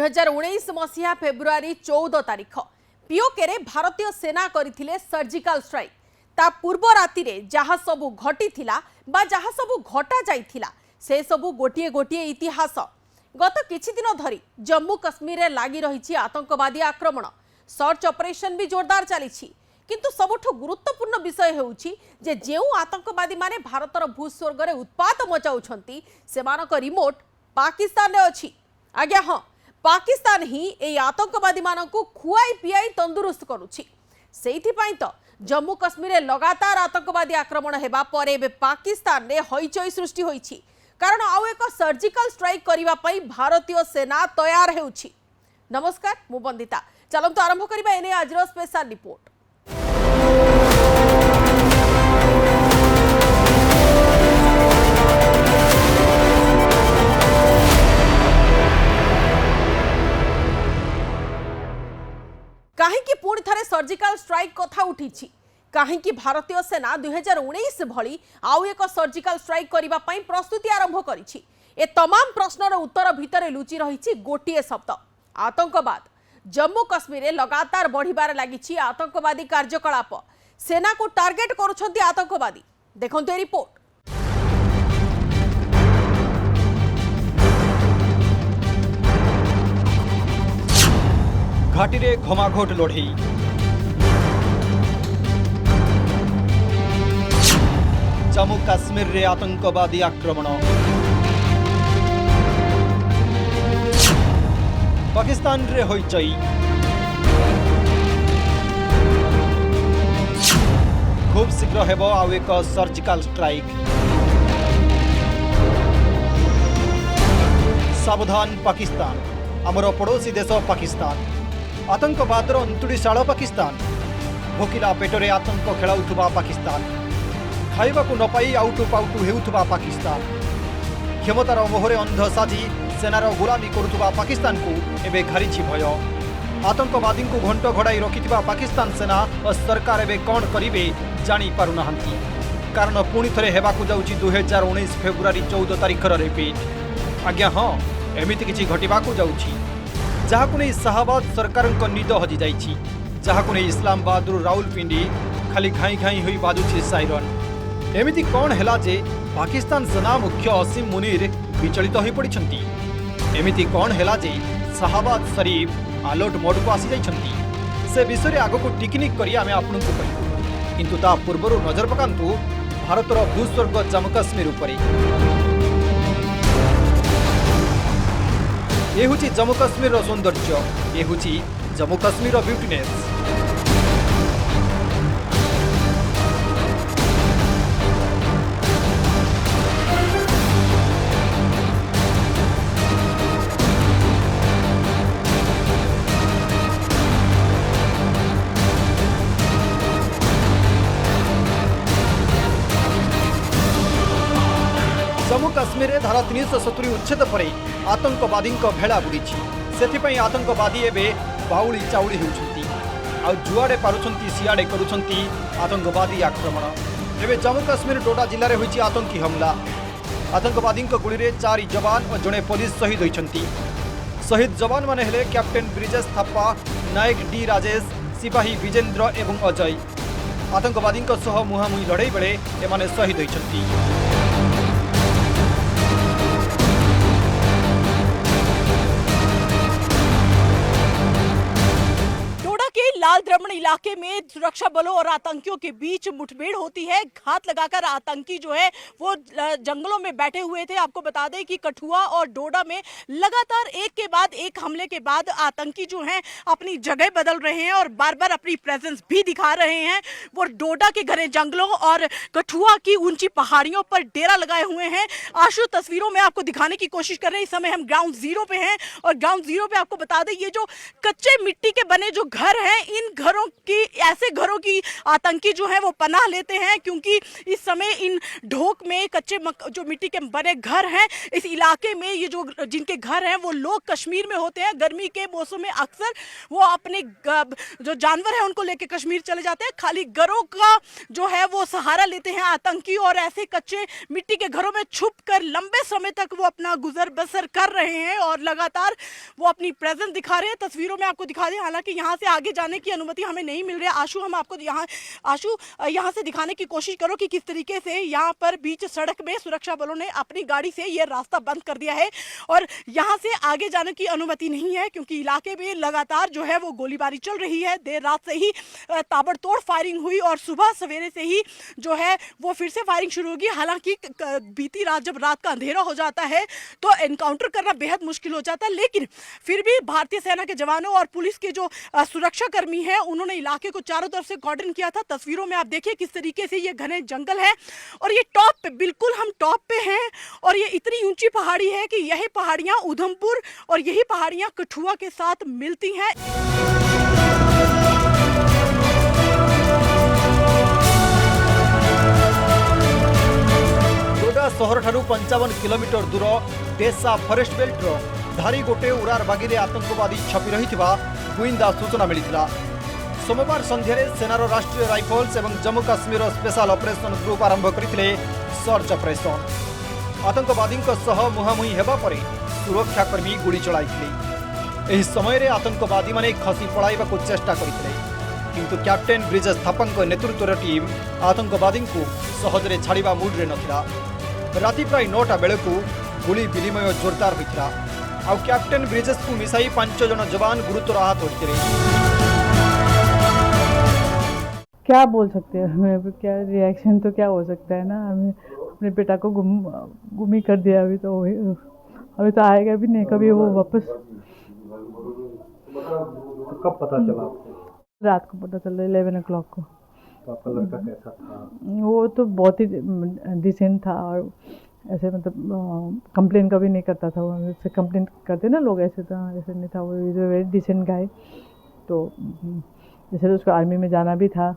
2019 मसीहा फेब्रुआरी 14 तारिख पीओके रे भारतीय सेना करथिले सर्जिकल स्ट्राइक। ता पूर्व राति रे जहा सबु घटी थिला बा जहा सबु घटा जाइथिला से सबु गोटिए गोटिए इतिहास। गत किछि दिन धरी जम्मू कश्मीर रे लागि रहिछि आतंकवादी आक्रमण। सर्च ऑपरेशन भी जोरदार चलीछि, किंतु सबुठु गुरुत्वपूर्ण विषय हेउछि जे जेउ आतंकवादी माने भारतर भूस्वर्ग रे उत्पात मचाउछंती सेमानक रिमोट पाकिस्तान रे अछि। आज्ञा हाँ, पाकिस्तान ही ए आतंकवादी मानकु खुआई पियाई तंदुरुस्त करुछि। सेइथिपाई तो जम्मू कश्मीर रे लगातार आतंकवादी आक्रमण हेबा परे एबे पाकिस्तान रे हईचई सृष्टि होईछि, कारण आउ एक सर्जिकल स्ट्राइक करिवा पई भारतीय सेना तैयार हेउछि। नमस्कार, मु बंदिता। चलंतु आरंभ करिबा एने आजरो स्पेशल रिपोर्ट। कहीं पुणी थे सर्जिकल स्ट्राइक कथा उठी, कहीं भारतीय सेना 2019 भली आउ एक सर्जिकल स्ट्राइक करने प्रस्तुति आरंभ करिछि। ए तमाम प्रश्नर उत्तर भितर लुचि रही गोटे शब्द आतंकवाद। जम्मू कश्मीर में लगातार बढ़िबार लागिछि आतंकवादी कार्यकलाप। सेना को टार्गेट करुछंती आतंकवादी। देखंतु ए रिपोर्ट। घाटी रे घमाघोट लड़ई, जम्मू काश्मीर रे आतंकवादी आक्रमण, पाकिस्तान रे होइचई, खूब शीघ्र हेबो आउ एक सर्जिकल स्ट्राइक। सावधान पाकिस्तान, आमर पड़ोसी देश पाकिस्तान, आतंकवादर अंतुड़ीशाल पाकिस्तान, भोकिला पेटरे आतंक खेलाउथुबा पाकिस्तान, खाइबाकू न पाई आउटु पाउटु हेउथुबा पाकिस्तान, क्षमतार मोहरे अंध साजी सेनार गुलामी करुथुबा पाकिस्तान को एबे घारिछि भय। आतंकवादी को घंट घोड़ाई रखिथिबा पाकिस्तान सेना और सरकार एबे कौन करिवे जानी पारु नाहंती, कारण पुणी थरे हेबाकू जाउछि 2019 फेब्रुआरी 14 तारिखर रिपीट। आज्ञा हाँ, एमिति किछि घटिबाकू जाउछि जहाकु नहीं शाहबाद सरकार निद हजि जाइछि, जहाकु नहीं इस्लामाबाद राउलपिंडी खाली घाई घाई होई बाजुछि साइरन। एमिति कौन हैला जे पाकिस्तान सेना मुख्य असीम मुनीर विचलित होई पड़िछंती? एमिति कौन हैला जे शाहबाद शरीफ अलर्ट मोड को आसी जाइछंती? से विषय रे आगो को टिकनिक करी आमे आपनकु कहिबु, किंतु ता पूर्वरु नजर पकांतु भारतर भूस्वर्ग जम्मू काश्मीर उपरे। ये हूँ जम्मू काश्मीर सौंदर्य, ये हूँ जम्मू काश्मीर ब्यूटीनेस। जम्मू काश्मीर में धारा 370 उच्छेद पर आतंकवादी भेड़ा बुड़ी, से आतंकवादी एवं बाउली चाउली होउछंती, आ जुआड़े पारुछंती सियाड़े करुछंती आतंकवादी आक्रमण। एवं जम्मू काश्मीर डोडा जिले में होइछि आतंकी हमला। आतंकवादी गुड़ी में 4 जवान और जड़े पुलिस शहीद होइछंती। शहीद जवान माने हेले कैप्टेन ब्रिजेश थाप्पा, नायक डी राजेश, सिपाही विजेंद्र एवं अजय। आतंकवादी मुहांमुही लड़ाई बेले एमाने शहीद होइछंती। लाल द्रमण इलाके में सुरक्षा बलों और आतंकियों के बीच मुठभेड़ होती है। घात लगाकर आतंकी जो है वो जंगलों में बैठे हुए थे। आपको बता दें कि कठुआ और डोडा में लगातार एक के बाद एक हमले के बाद आतंकी जो हैं अपनी जगह बदल रहे हैं और बार बार अपनी प्रेजेंस भी दिखा रहे हैं। वो डोडा के घने जंगलों और कठुआ की ऊंची पहाड़ियों पर डेरा लगाए हुए हैं। आशु तस्वीरों में आपको दिखाने की कोशिश कर रहे हैं। इस समय हम ग्राउंड जीरो पे हैं और ग्राउंड जीरो पे आपको बता दें ये जो कच्चे मिट्टी के बने जो घर हैं इन घरों की, ऐसे घरों की आतंकी जो है वो पनाह लेते हैं, क्योंकि इस समय इन ढोक में कच्चे जो मिट्टी के बने घर हैं, इस इलाके में ये जो जिनके घर हैं वो लोग कश्मीर में होते हैं। गर्मी के मौसम में अक्सर वो अपने जो जानवर हैं उनको लेके कश्मीर चले जाते हैं। खाली घरों का जो है वो सहारा लेते हैं आतंकी, और ऐसे कच्चे मिट्टी के घरों में छुप कर लंबे समय तक वो अपना गुजर बसर कर रहे हैं और लगातार वो अपनी प्रेजेंस दिखा रहे हैं। तस्वीरों में आपको दिखा दें, हालांकि यहाँ से आगे जाने की अनुमति हमें नहीं मिल रही है। आशु, हम आपको यहाँ से दिखाने की कोशिश करो कि किस तरीके से यहाँ पर बीच सड़क में सुरक्षा बलों ने अपनी गाड़ी से ये रास्ता बंद कर दिया है और यहाँ से आगे जाने की अनुमति नहीं है, क्योंकि इलाके में लगातार जो है वो गोलीबारी चल रही है। देर रात से ही ताबड़तोड़ फायरिंग हुई और सुबह सवेरे से ही जो है वो फिर से फायरिंग शुरू होगी। हालांकि बीती रात जब रात का अंधेरा हो जाता है तो एनकाउंटर करना बेहद मुश्किल हो जाता है, लेकिन फिर भी भारतीय सेना के जवानों और पुलिस के जो सुरक्षा कर्मी हैं उन्होंने इलाके को चारों तरफ से कॉर्डन किया था। तस्वीरों में आप देखिए किस तरीके से ये घने जंगल है और ये टॉप पे, बिल्कुल हम टॉप पे हैं और ये इतनी ऊंची पहाड़ी है कि यही पहाड़ियां उधमपुर और यही पहाड़ियां कठुआ के साथ मिलती हैं। डोडा सहर ठारू 55 किलोमीटर दूर देशा फॉरेस्ट बेल्टर धारी गोटे उरार बागी आतंकवादी छपि रही गुइंदा सूचना मिलता। सोमवार संध्यारे सेनार राष्ट्रीय राइफल्स और Jammu Kashmir special operation group आरंभ करते सर्च ऑपरेशन। आतंकवादी मुहांमुही हेबा परे सुरक्षाकर्मी गुड़ी चलाई। समय आतंकवादी माने खसी पड़ाइबा चेष्टा करते, किंतु कैप्टेन ब्रिजेश थापांक नेतृत्वर टीम आतंकवादी को सहजरे छाड़िबा मूड्रे नथिला। राति प्राय 9टा बेलू गुली विनिमय जोरदार होता। आउ कैप्टेन ब्रिजेश को मिसाई 5 जन जवान गुरुतर आहत होते। क्या बोल सकते हैं हमें, क्या रिएक्शन तो क्या हो सकता है ना। हमें अपने बेटा को गुम ही कर दिया। अभी तो आएगा भी नहीं कभी वो वापस। तो कब पता चला आपको? रात को पता चला 11 o'clock को। तो आपका लड़का कैसा था? वो तो बहुत ही डिसेंट था और ऐसे मतलब कंप्लेन कभी नहीं करता था। वो ऐसे कंप्लेन करते ना लोग, ऐसे था, ऐसे नहीं था। वो is a very decent guy. तो जैसे तो उसको आर्मी में जाना भी था,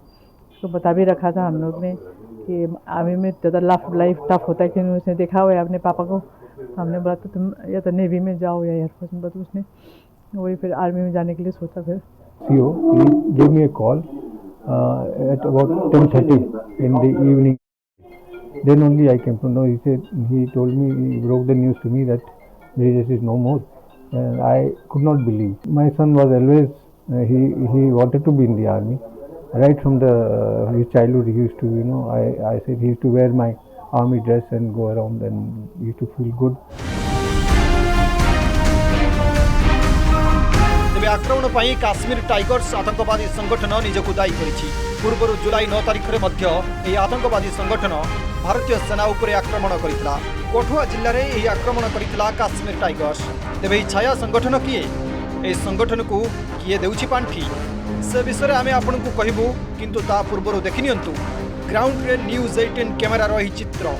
उसको बता भी रखा था हम लोग ने कि आर्मी में ज़्यादा लाइफ टफ होता है, क्योंकि उसने देखा हुआ है अपने पापा को। हमने बोला तो तुम या तो नेवी में जाओ या एयरफोर्स में, तो उसने वही फिर आर्मी में जाने के लिए सोचा। फिर he gave me a call at about 10:30 in the evening. Then only I came to know. He told me, he broke the news to me that Brijesh is no more. And I could not believe. My son was always he wanted to be in the army. Right from his childhood, he used to, I said he used to wear my army dress and go around, and he used to feel good. आक्रमण पर Kashmir tigers आतंकवादी संगठन निजक दायी करिछि। पूर्व जुलाई 9 तारिख में आतंकवादी संगठन भारतीय सेना उपर आक्रमण करथिला। कठुआ जिले में यह आक्रमण करथिला काश्मीर टाइगर्स। तेबे छाया संगठन किए? ए संगठन को किए देउछि पांठी? से विषय आमे आपनकु कहिबु, किंतु ता पूर्व देखिनियंतु ग्राउंड रे न्यूज 18 कैमेरा रही चित्र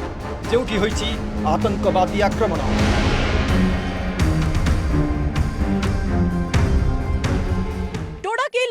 जेउठी होइछि आतंकवादी आक्रमण।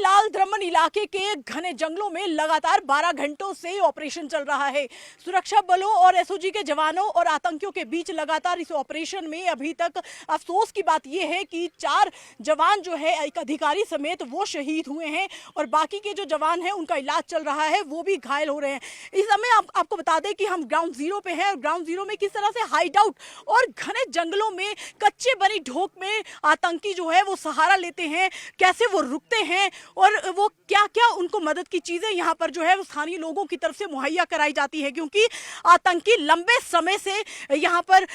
लाल द्रमन इलाके के घने जंगलों में लगातार 12 घंटों से ऑपरेशन चल रहा है। सुरक्षा बलों और एसओजी के जवानों और आतंकियों के बीच लगातार इस ऑपरेशन में अभी तक अफसोस की बात यह है कि 4 जवान जो है, एक अधिकारी समेत, वो शहीद हुए हैं और बाकी के जो जवान हैं उनका इलाज चल रहा है, वो भी घायल हो रहे हैं। इस समय आपको बता दें कि हम ग्राउंड जीरो पे हैं और ग्राउंड जीरो में किस तरह से हाइड आउट और घने जंगलों में कच्चे बनी ढोक में आतंकी जो है वो सहारा लेते हैं, कैसे वो रुकते हैं और वो क्या क्या उनको मदद की चीजें यहाँ पर जो है वो स्थानीय लोगों की तरफ से मुहैया कराई जाती है, क्योंकि आतंकी लंबे समय से यहाँ पर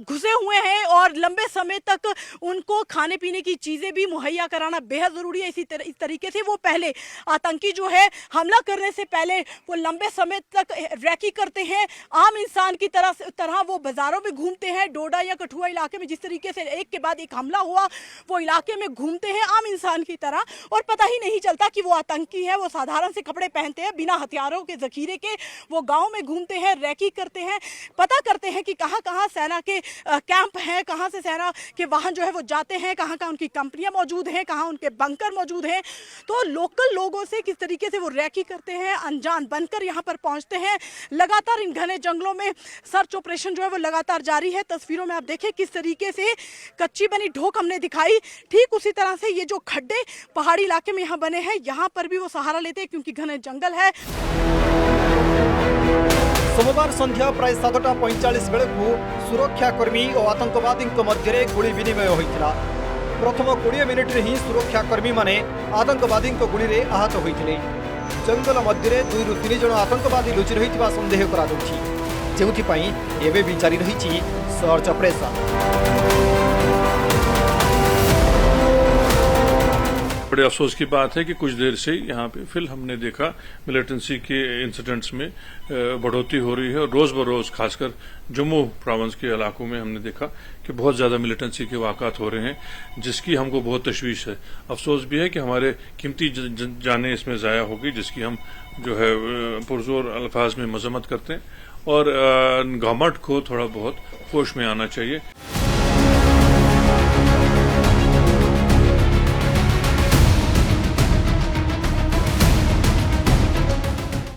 घुसे हुए हैं और लंबे समय तक उनको खाने पीने की चीजें भी मुहैया कराना बेहद जरूरी है। इस तरीके से वो पहले आतंकी जो है हमला करने से पहले वो लंबे समय तक रैकी करते हैं। आम इंसान की तरह वो बाजारों में घूमते हैं। डोडा या कठुआ इलाके में जिस तरीके से एक के बाद एक हमला हुआ, वो इलाके में घूमते हैं आम इंसान की तरह और पता ही नहीं चलता कि वो आतंकी है। वो साधारण से कपड़े पहनते हैं, बिना हथियारों के जखीरे के वो गांव में घूमते हैं, रैकी करते हैं, पता करते हैं कि कहाँ कहाँ सेना के कैंप हैं, कहाँ से सेना के वाहन जो है वो जाते हैं, कहाँ कहाँ उनकी कंपनियां मौजूद हैं, कहाँ उनके बंकर मौजूद हैं। तो लोकल लोगों से किस तरीके से वो रैकी करते हैं, अनजान बनकर यहाँ पर पहुँचते हैं। लगातार इन घने जंगलों में सर्च ऑपरेशन जो है वो लगातार जारी है। तस्वीरों में आप देखें किस तरीके से कच्ची बनी ढोक हमने दिखाई, ठीक उसी तरह से ये जो खड्डे पहाड़ी इलाके में यहाँ बने हैं, यहाँ पर भी वो सहारा लेते हैं क्योंकि घने जंगल है। सोमवार संध्या प्राय 7:45 बेलू सुरक्षाकर्मी और आतंकवादी मध्य गुली विनिमय होता। प्रथम 20 मिनिट ही सुरक्षाकर्मी माने आतंकवादी गुली में आहत होते। जंगल मध्य 2 ରୁ 3 जन आतंकवादी लुचि रही सन्देह एवं भी जारी रही सर्च ऑपरेशन। बड़े अफसोस की बात है कि कुछ देर से यहाँ पे फिर हमने देखा मिलिटेंसी के इंसिडेंट्स में बढ़ोतरी हो रही है और रोज बरोज खासकर जम्मू प्रोविंस के इलाकों में हमने देखा कि बहुत ज्यादा मिलिटेंसी के वाक़ात हो रहे हैं, जिसकी हमको बहुत तशवीश है। अफसोस भी है कि हमारे कीमती जानें इसमें ज़ाया होगी, जिसकी हम जो है पुरजोर अल्फाज में मजम्मत करते हैं और गवर्नमेंट को थोड़ा बहुत होश में आना चाहिए।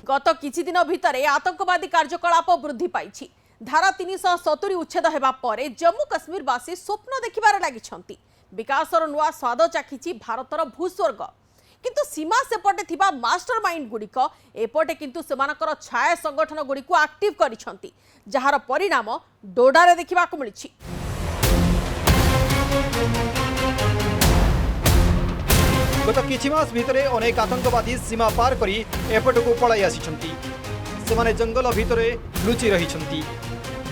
गत किछि दिन भितर आतंकवादी कार्यकलाप वृद्धि पाई। धारा 370 उच्छेद हेबा परे जम्मू काश्मीरवासी स्वप्न देखिबार लागिछंती। विकासर नुआ स्वाद चाखिछि भारतर भूस्वर्ग, किंतु सीमा सेपटे थिबा मास्टर माइंड गुड़िक एपटे किंतु सेमानकर छाया संगठन गुड़िक एक्टिव करिछंती, जहार परिणाम डोडारे देखिबाकु मिलिछि। गत किछि मास भितरे अनेक आतंकवादी सीमा पार करी एपटकू पलाई आसिछंती। सेमाने जंगल भितरे लुचि रहिछंती।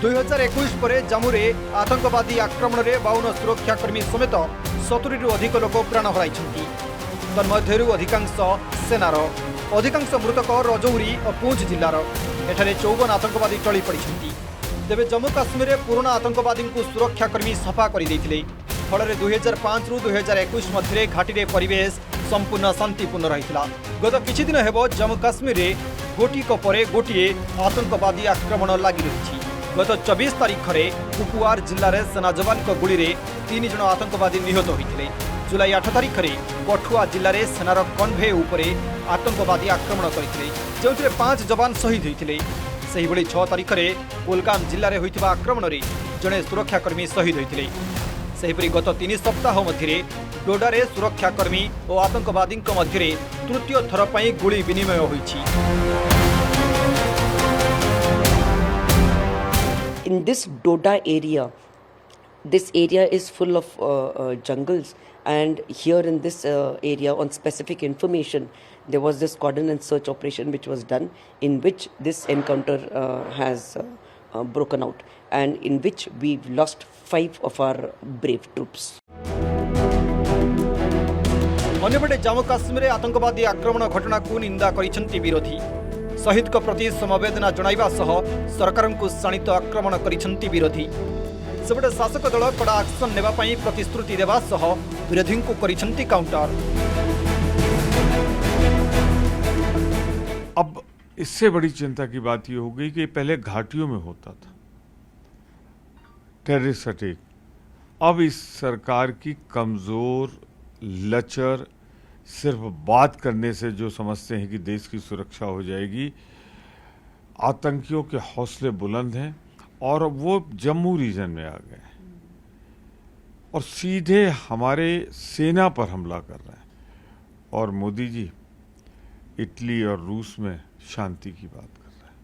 2021 पर जम्मूरे आतंकवादी आक्रमण में 52 सुरक्षाकर्मी समेत 70 ରୁ अधिक लोक प्राण हराइछंती। तन्मध्यरु अधिकांश सेनार, अधिकांश मृतक रजौरी और पूंछ जिलार। एठारे 54 आतंकवादी टली पड़िछंती। तेबे जम्मू काश्मीर पूर्ण आतंकवादी को सुरक्षाकर्मी सफा कर देथिले। फल 2005 ରୁ 2021 मध्य घाटी रे परिवेश संपूर्ण शांतिपूर्ण रही। गत किछि दिन हेब जम्मू काश्मीर रे गोटिक परे गोटिए आतंकवादी आक्रमण लगी रही। गत 24 तारीख में कुपवार जिले में सेना जवान गुली में 3 जन आतंकवादी निहत होते। जुलाई 8 तारीख में कठुआ जिले में सेनार कन्भे उपरे आतंकवादी आक्रमण करते, जो 5 जवान शहीद होते। 6 तारीख में कुलगाम जिले में होता आक्रमण में जड़े सुरक्षाकर्मी शहीद होते। सेहिपरि गत 3 सप्ताह मध्य डोडारे सुरक्षाकर्मी और आतंकवादी मध्य तृतीय थर पर गुली विनिमय होइछि। In this Doda area, this area is full of jungles, and here in this area, on specific information, there was this cordon and search operation which was done, in which this encounter has broken out, and in which we've lost 5 of our brave troops. अन्यपटे Jammu Kashmir आतंकवादी आक्रमण घटना को निंदा करिसेंति विरोधी। शहीद को प्रति समवेदना जणाइबा सह सरकार को शाणित आक्रमण करिसेंति विरोधी। सेपटे शासक दल कड़ा एक्शन नेबा पई प्रतिश्रुति देबा सह विरोधी को करिसेंति काउंटर। अब इससे बड़ी चिंता की बात यह हो गई कि पहले घाटियों में होता था टेररिस्ट अटैक। अब इस सरकार की कमजोर लचर सिर्फ बात करने से जो समझते हैं कि देश की सुरक्षा हो जाएगी, आतंकियों के हौसले बुलंद हैं और वो जम्मू रीजन में आ गए और सीधे हमारे सेना पर हमला कर रहे हैं। और मोदी जी इटली और रूस में शांति की बात कर रहे हैं।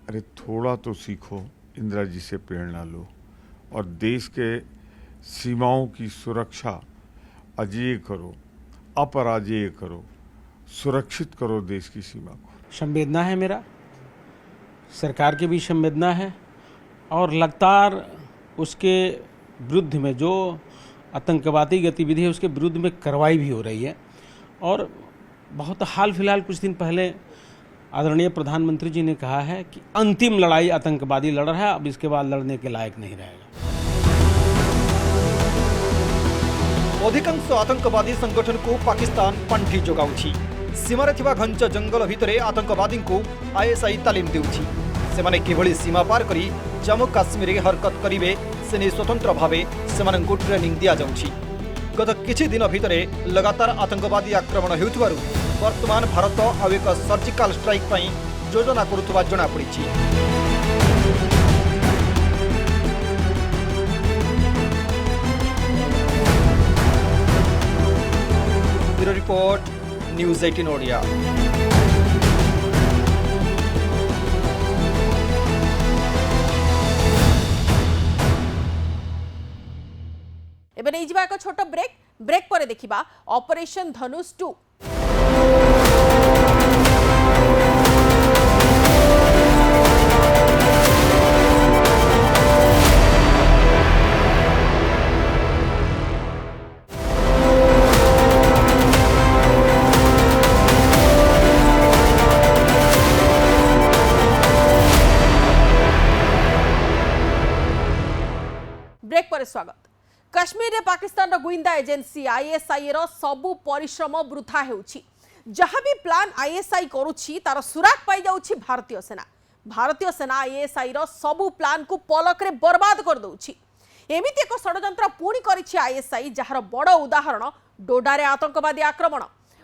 अरे थोड़ा तो सीखो, इंदिरा जी से प्रेरणा लो और देश के सीमाओं की सुरक्षा अजेय करो, अपराजेय करो, सुरक्षित करो देश की सीमा को। संवेदना है, मेरा सरकार की भी संवेदना है और लगातार उसके विरुद्ध में जो आतंकवादी गतिविधि है उसके विरुद्ध में कार्रवाई भी हो रही है। और बहुत हाल फिलहाल कुछ दिन पहले आदरणीय प्रधानमंत्री जी ने कहा है कि अंतिम लड़ाई आतंकवादी लड़ रहा है, अब इसके बाद लड़ने के लायक नहीं रहेगा। अधिकांश आतंकवादी संगठन को पाकिस्तान पांठी जोगाउछि। सीमारे थिबा घंच जंगल भितरे आतंकवादी को आईएसआई तालीम देउछि। सेमाने किभଳି सीमा पार करी जम्मू काश्मीर रे हरकत करिवे से नै स्वतंत्र भावे सेमानंकु ट्रेनिंग दिया जाउछि। गत किछि दिन भितरे लगातार आतंकवादी आक्रमण हेउथिबारु वर्तमान भारत आ एक सर्जिकल स्ट्राइक पई योजना करुवा जना पड़िछि। Bureau report news 18 Odia. एबे नहीं जिबा एक छोट ब्रेक पर देखिबा ऑपरेशन धनुष 2। ब्रेक पर स्वागत। कश्मीर रे पाकिस्तान रो गुइंदा एजेंसी आईएसआई रो सबु परिश्रम वृथा हेउछि। जहाँ भी प्लान आईएसआई करुछि तार सुराग पाई जाउछि भारतीय सेना। भारतीय सेना आईएसआई रो सबु प्लान को पलक रे बर्बाद कर दउछि। एमिति एक षडयंत्र पूरी करिछि आईएसआई, जहार बड़ उदाहरण डोडारे आतंकवादी आक्रमण।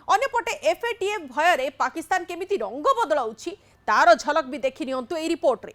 अन्यपटे एफएटीएफ भय रे पाकिस्तान केमिति रंग बदलाउछि तार झलक भी देखि नियंतु ए रिपोर्ट रे।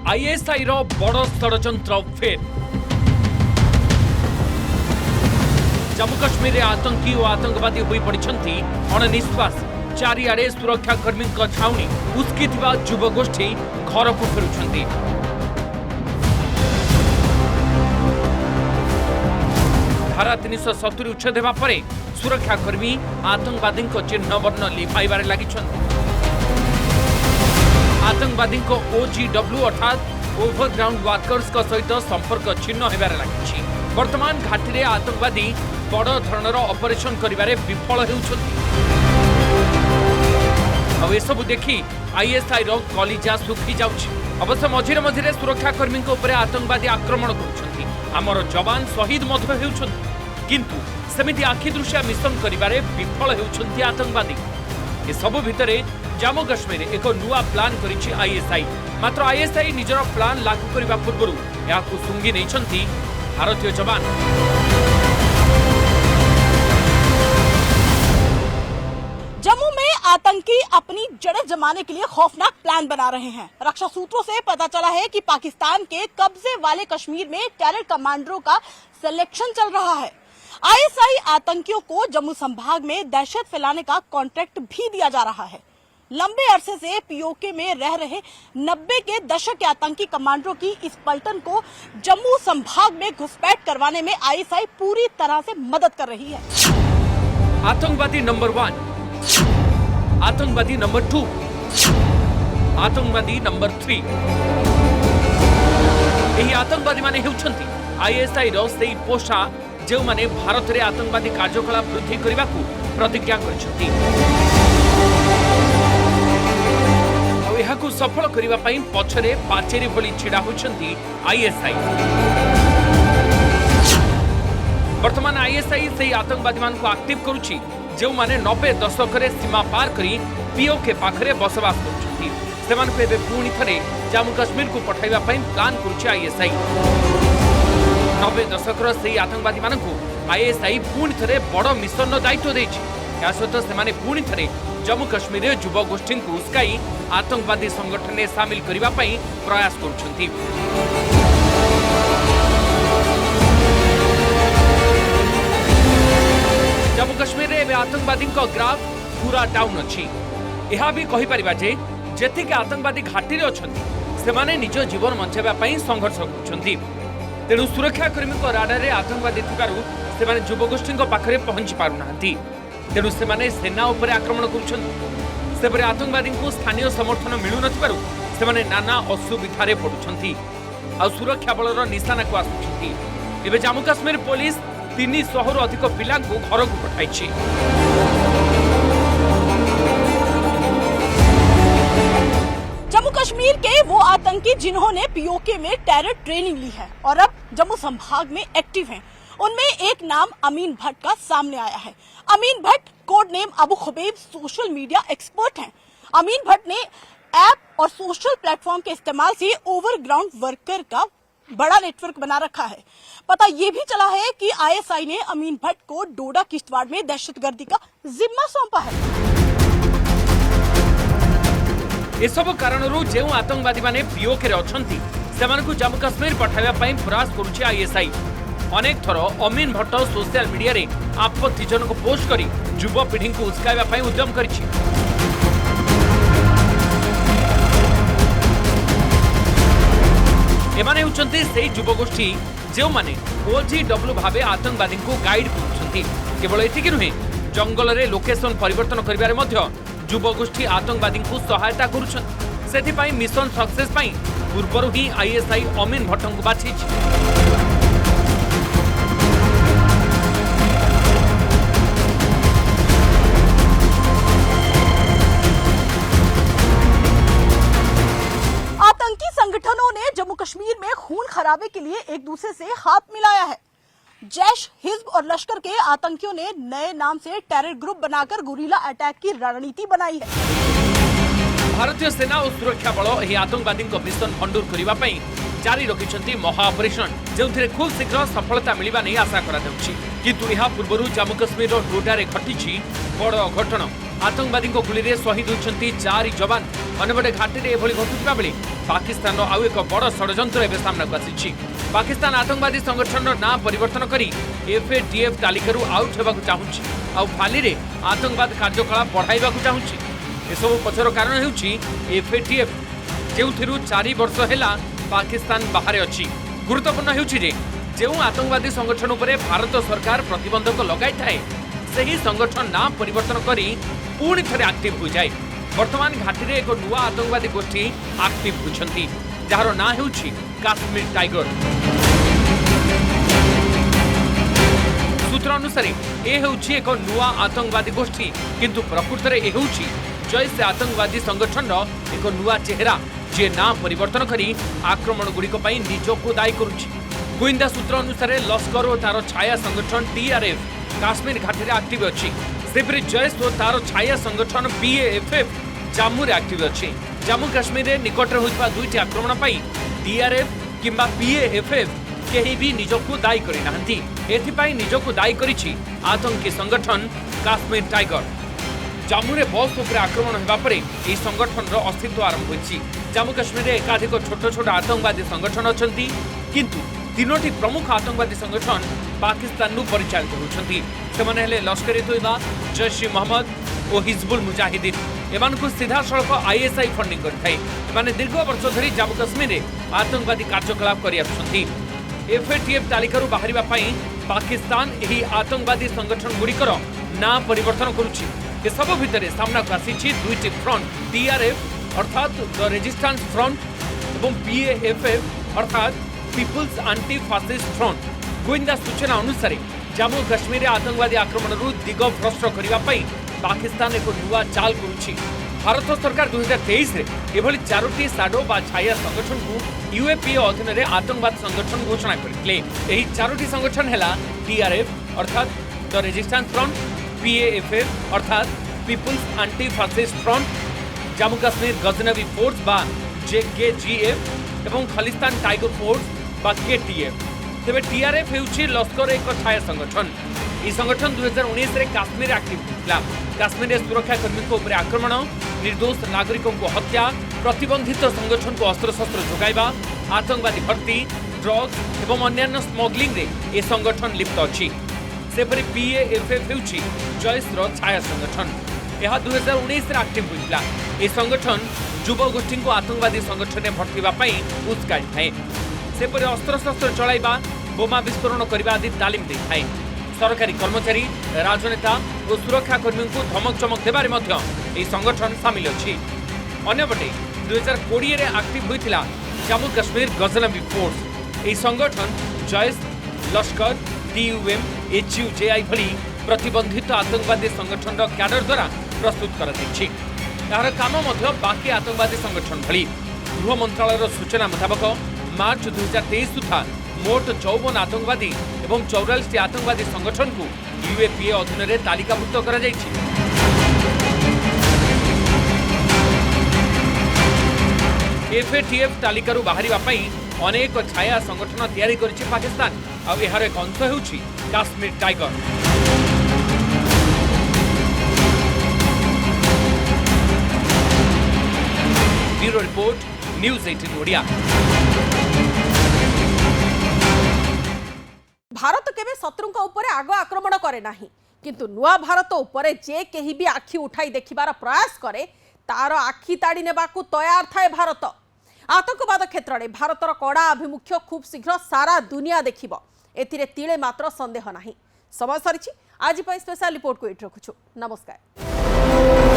आईएसआई रो बड़ षडयंत्र फेर। जम्मू कश्मीर आतंकी और आतंकवादी होई पड़िछंती अणनिश्वास। चारिआडे सुरक्षाकर्मी छाउनी उस्की युवगोष्ठी घर को फेरुछंती। धारा 370 उच्छेद हेबा परे सुरक्षाकर्मी आतंकवादी चिन्ह वर्ण लिभाइबारे लागिछंती। आतंकवादी को ओजीडब्ल्यू अर्थात ओवरग्राउंड वर्कर्स का सहित संपर्क छिन्न हेबारे लागिछि। वर्तमान घाटी रे आतंकवादी बड़ धरणर ऑपरेशन करिबारे विफल हेउछंती। आ एसबु देखि आईएसआई रो कलिजा सुखी जाउछि। अवश्य मझिरे मझिरे सुरक्षाकर्मी उपरे आतंकवादी आक्रमण करुछंती। हमर जवान शहीद मध्य हेउछंती, किंतु सेमिति आखि दृश्य मिशन करिबारे विफल हेउछंती आतंकवादी। ए सबु भितरे जम्मू कश्मीर एक नुआ प्लान करिछि आईएसआई। मात्र आईएसआई निजर प्लान लागू करबा पूर्व याकु सुंगी नैछंती भारतीय जवान। जम्मू में आतंकी अपनी जड़ें जमाने के लिए खौफनाक प्लान बना रहे हैं। रक्षा सूत्रों से पता चला है कि पाकिस्तान के कब्जे वाले कश्मीर में टेरर कमांडरों का सिलेक्शन चल रहा है। आईएसआई आतंकियों को जम्मू संभाग में दहशत फैलाने का कॉन्ट्रैक्ट भी दिया जा रहा है। लंबे अरसे से पीओके में रह रहे 90 के दशक के आतंकी कमांडरों की इस पलटन को जम्मू संभाग में घुसपैठ करवाने में आईएसआई पूरी तरह से मदद कर रही है। आतंकवादी नंबर 1, आतंकवादी नंबर 2, आतंकवादी नंबर 3। यही आतंकवादी माने हेउछंती आईएसआई रो सेई पोषा जो माने भारत रे आतंकवादी कार्यकलाप वृद्धि करने को प्रतिज्ञा करछंती। सफल करने पछरे पाचेरी भली छिड़ा होछंती आईएसआई। वर्तमान आईएसआई से आतंकवादी मान को एक्टिव करुछि जो माने 90 दशक रे सीमा पार करी पीओके पाखरे बसवास करुछंती। सेमान को एबे पुणी थरे जम्मू कश्मीर को पठाइबा पई प्लान करुछि आईएसआई। 90 दशक से आतंकवादी मान को आईएसआई पुणी थरे बड़ मिशन दायित्व देछि। या सहित सेमाने पुणी थरे जम्मू कश्मीर युव गोष्ठी को उस्काई आतंकवादी संगठन में सामिल करने प्रयास करुछंती। जम्मू कश्मीर में आतंकवादी ग्राफ पूरा डाउन अच्छी। यह भी कहीपर जे जेतिक आतंकवादी घाटी रे अछंती सेमाने निज जीवन बंचाइबा संघर्ष करुछंती। तेणु सुरक्षाकर्मी राडार आतंकवादी थिबारु सेमाने युवगोष्ठी पाखरे पहुंची पारुनाहांती। तेणु सेमाने सेना उपरे आक्रमण करुछंती। सेपरे आतंकवादी को स्थानीय समर्थन मिलु नथिबारु सेमाने नाना असुविधारे पडुछंती आ सुरक्षा बलर निशाना को आसुछंती। एबे जम्मू काश्मीर पुलिस 300 रु अधिक पिला को घर को पठाइछि। जम्मू कश्मीर के वो आतंकी जिन्होंने पीओके में टेरर ट्रेनिंग ली है और अब जम्मू संभाग में एक्टिव हैं, उनमें एक नाम अमीन भट्ट का सामने आया है। Amin Bhatt code name Abu Khubaib social media expert हैं। अमीन भट्ट ने ऐप और सोशल प्लेटफॉर्म के इस्तेमाल से ओवरग्राउंड वर्कर का बड़ा नेटवर्क बना रखा है। पता ये भी चला है कि आईएसआई ने अमीन भट्ट को डोडा किश्तवाड़ में दहशतगर्दी का जिम्मा सौंपा है। एसबु कारणरू जो आतंकवादी माने पीओके रे अछंती सेमानकु जम्मू काश्मीर पठाइबा पई प्रयास करूछि आईएसआई। अनेक थर अमीन भट्ट सोशल मीडिया रे आपत्तिजनक पोस्ट करी युवा पीढ़ी को उस्काइबा पई उद्यम करिछि। एमाने होचंती सेही युवगोष्ठी जो माने ओजीडब्ल्यू भावे आतंकवादी को गाइड करुछंती। केवल एतिକି नुहे जंगल रे लोकेशन परिवर्तन करिबारे मध्य युवगोष्ठी आतंकवादी को सहायता करुछंती। सेथिपाई मिशन सक्सेस पाई पूर्वरु ही आईएसआई अमीन भट्ट को बाछिछि। आतंकी संगठनों ने जम्मू कश्मीर में खून खराबे के लिए एक दूसरे से हाथ मिलाया है। जैश, हिज्ब और लश्कर के आतंकियों ने नए नाम से टेरर ग्रुप बनाकर गुरिल्ला अटैक की रणनीति बनाई है। भारतीय सेना और सुरक्षा बल यह आतंकवादी मिशन भंडूर करने पर जारी रखिंट महा ऑपरेशन जो खूब शीघ्र सफलता मिलवा नहीं आशा किंतु यह पूर्व जम्मू कश्मीर डोडारे घटी बड़ अघटन। आतंकवादी गुली में शहीद होती 4 जवान। अन्यपटे घाटी में एभली घटुवा बेले पाकिस्तान आउ एक बड़ षड्यंत्र एवं सामना को आसी। पाकिस्तान आतंकवादी संगठन ना परिवर्तन कर एफएटीएफ तालिका आउट होगा चाहूँगी आ फाली रे आतंकवाद कार्यकलाप बढ़ाइबा चाहूँगी। एसबू पछर कारण होउछि एफएटीएफ जो 4 वर्ष है पाकिस्तान बाहर अच्छी। गुरुत्वपूर्ण होउछि जे आतंकवादी संगठन उपरे भारत सरकार प्रतिबंधक लगाई थाए सही संगठन ना परिवर्तन करी पुणी थे एक्टिव हो जाए। वर्तमान घाटी में एक नुआ आतंकवादी गोष्ठी एक्टिव होती जार ना होउछि काश्मीर टाइगर। सूत्र अनुसार ए होउछि एक नुआ आतंकवादी गोष्ठी किंतु प्रकृत में यह होउछि जैश आतंकवादी संगठन एक नुआ चेहरा जे ना परिवर्तन करी आक्रमण गुड़िक निजको दायी करुछि। गोइंदा सूत्र अनुसार लश्कर और तार छाया संगठन टीआरएफ काश्मीर घाटी में एक्टिव अच्छी। सेपरी जैश और तार छाया संगठन बीएएफएफ जम्मू रे एक्टिव अच्छी। जम्मू काश्मीर में निकट होता 2टी आक्रमण पर टीआरएफ किंबा बीएएफएफ केही भी निजको दायी करि नाहंती। एथिपाई निजको दायी करिछि आतंकी संगठन काश्मीर टाइगर। जम्मू रे बस उपर आक्रमण होगा पर यह संगठन अस्तित्व आरंभ होइछि। जम्मू काश्मीर में एकाधिक छोट छोट आतंकवादी संगठन अछंती किंतु 3टी प्रमुख आतंकवादी संगठन पाकिस्तान परिचालित होउछंती। सेमाने हेले लश्कर ए तोयबा, जैश ए मोहम्मद और हिजबुल मुजाहिदीन। एमानकु सीधा सड़क आईएसआई फंडिंग करथाय। एमाने दीर्घ वर्ष धरी जम्मू काश्मीर में आतंकवादी कार्यकलाप करि आछंती। एफएटीएफ तालिकारु बाहरिबा पई पाकिस्तान एही आतंकवादी संगठन गुड़िकर ना परिवर्तन करुछि। ए सब भितरे सामना को आसीछि 2टी फ्रंट टीआरएफ अर्थात द रेजिस्टेंस फ्रंट और बीएएफएफ अर्थात पीपुल्स एंटी फासिस्ट फ्रंट। गोइंदा सूचना अनुसार जम्मू काश्मीर आतंकवादी आक्रमण दिगभ्रष्ट करने पाकिस्तान एक नुआ चाल करुछि। भारत सरकार 2023 रे एभली 4टी साडो बा छाया संगठन को यूएपीए अधीन में आतंकवाद संगठन घोषणा करथिले। एही 4टी संगठन हैला टीआरएफ अर्थात द रेजिस्टेंस फ्रंट, बीएएफएफ अर्थात peoples anti fascist front, Jammu Kashmir Ghaznavi force बा जेकेजीएफ एवं खालिस्तान टाइगर फोर्स बा केटीएफ। तेबे टीआरएफ हेउछि लश्कर एक छाया संगठन। यह संगठन 2019 रे काश्मीर एक्टिव थिला। काश्मीर में सुरक्षाकर्मी को ऊपर आक्रमण, निर्दोष नागरिकों को हत्या, प्रतिबंधित संगठन को अस्त्रशस्त्र जोगाइबा, आतंकवादी भर्ती, ड्रग्स एवं अन्य स्मगलिंग रे ए संगठन लिप्त अछि। सेपरि बीएएफएफ हेउछि जैश रो छाया संगठन। यह 2019 रे एक्टिव होइला। ए संगठन युवा गोष्ठी को आतंकवादी संगठन में भर्ती होगापी उत्साहित थाए। सेपरि अस्त्रशस्त्र चलाइबा, बोमा विस्फोरण करने आदि तालीम देता है। सरकारी कर्मचारी राजनेता और सुरक्षाकर्मी को धमक चमक देबारे मध्य एही संगठन सामिल अछि। अन्यपटे 2020 रे एक्टिव होइथिला जम्मू काश्मीर गजनबी फोर्स। एही संगठन जैश, लश्कर, TUM, HUJI भली प्रतिबंधित आतंकवादी संगठन क्याडर द्वारा प्रस्तुत कर यार काम बाकी आतंकवादी संगठन भली। गृह मंत्रालय सूचना मुताबक मार्च 2023 सुधा मोट 54 आतंकवादी एवं 44 आतंकवादी संगठन को UAPA अधीन में तालिकाभुक्त कर FATF तालिकार बाहर अनेक छाया संगठन तैयारी करिछि पाकिस्तान। आ यार एक अंश होउछि Kashmir tiger. Bureau report, news 18 Odia. Bharat केबे शत्रुंक उपरे आग आक्रमण करे नाही, किंतु नुआ भारत उपरे जे केही भी आखि उठाई देखिबार प्रयास करे तार आखि ताड़ी नेबाकू तैयार थाए भारत। आतंकवाद क्षेत्र में भारतर कड़ा आभिमुख्य खूब शीघ्र सारा दुनिया देखिब, एथिरे तिले मात्र संदेह नाही। समय सरिछि। आज स्पेशल रिपोर्ट को एट रखुछु। नमस्कार।